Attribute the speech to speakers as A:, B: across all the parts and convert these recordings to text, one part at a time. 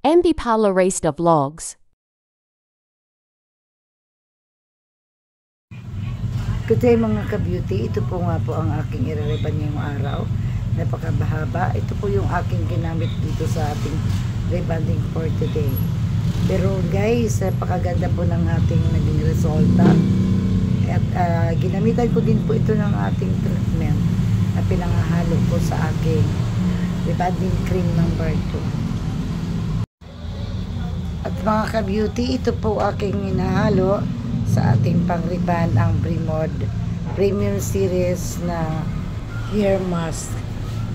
A: MB Paula Race the Vlogs.
B: Good day mga ka-beauty. Ito po nga po ang aking ire-reban ngayong araw. Napakabahaba. Ito po yung aking ginamit dito sa ating rebanding for today. Pero guys, napakaganda po ng ating naging resulta. At ginamitan ko din po ito ng ating treatment na pinangahalo ko sa aking rebanding cream number 2. At mga ka-beauty, ito po aking inahalo sa ating pang-reban ang Brimod Premium Series na hair mask.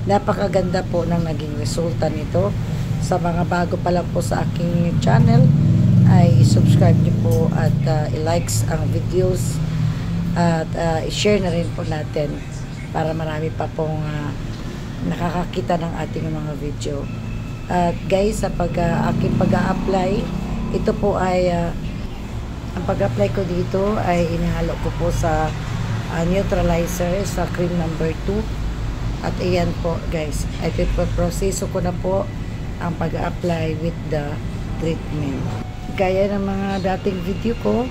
B: Napakaganda po ng naging resulta nito. Sa mga bago pa lang po sa aking channel ay subscribe niyo po at i-likes ang videos at i-share na rin po natin para marami pa pong nakakakita ng ating mga video. At guys, sa aking pag-a-apply, ito po ay ang pag-apply ko dito ay inihalo ko po sa neutralizer sa cream number 2. At ayan po guys, ay proseso ko na po ang pag-apply with the treatment. Gaya ng mga dating video ko,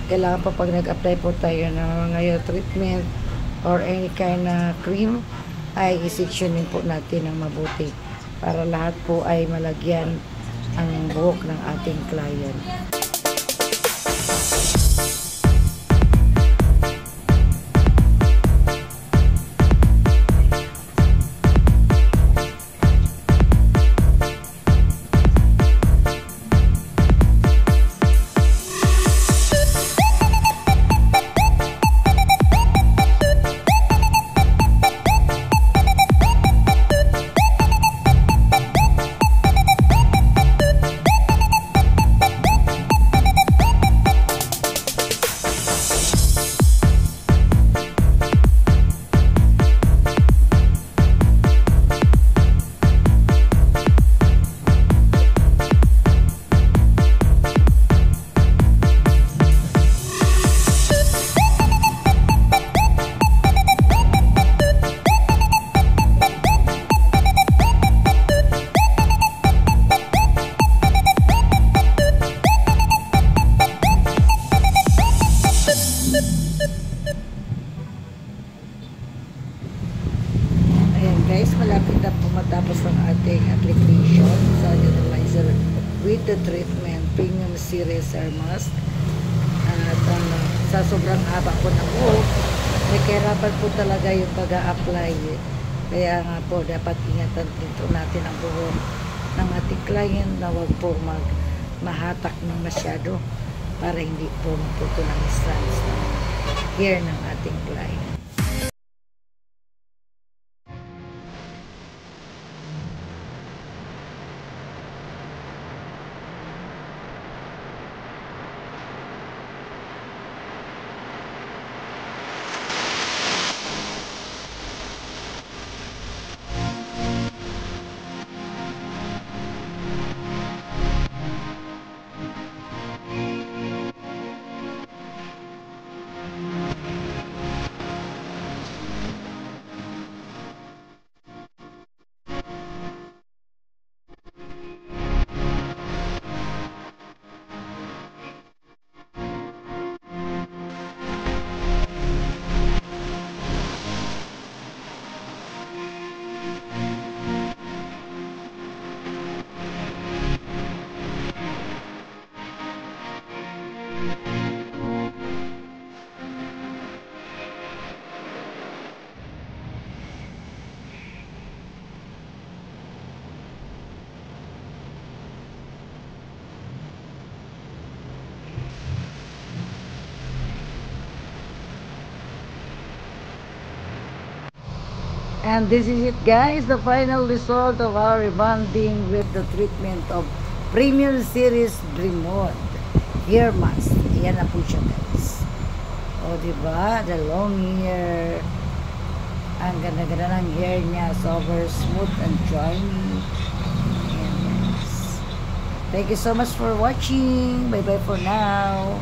B: kailangan po pag nag-apply po tayo ng mga hair treatment or any kind na cream, ay i-sectionin po natin ng mabuti para lahat po ay malagyan ang buhok ng ating client. Ayan guys, malapit na po matapos ang ating application sa neutralizer with the treatment Premium Series Hair Mask. At sa sobrang haba po ng buhok, may kahirapan po talaga yung pag-a-apply. Kaya nga po, dapat ingatan dito natin ang buhok ng ating client na wag po mahatak ng masyado para hindi po maputo ng strands ng hair ng ating client. And this is it guys, the final result of our rebonding with the treatment of Premium Series Brimod Hair Mask. Ayan na po siya guys. O diba, the long hair. Ang ganda-ganda ng hair niya, super smooth and shiny. Ayan guys. Thank you so much for watching. Bye bye for now.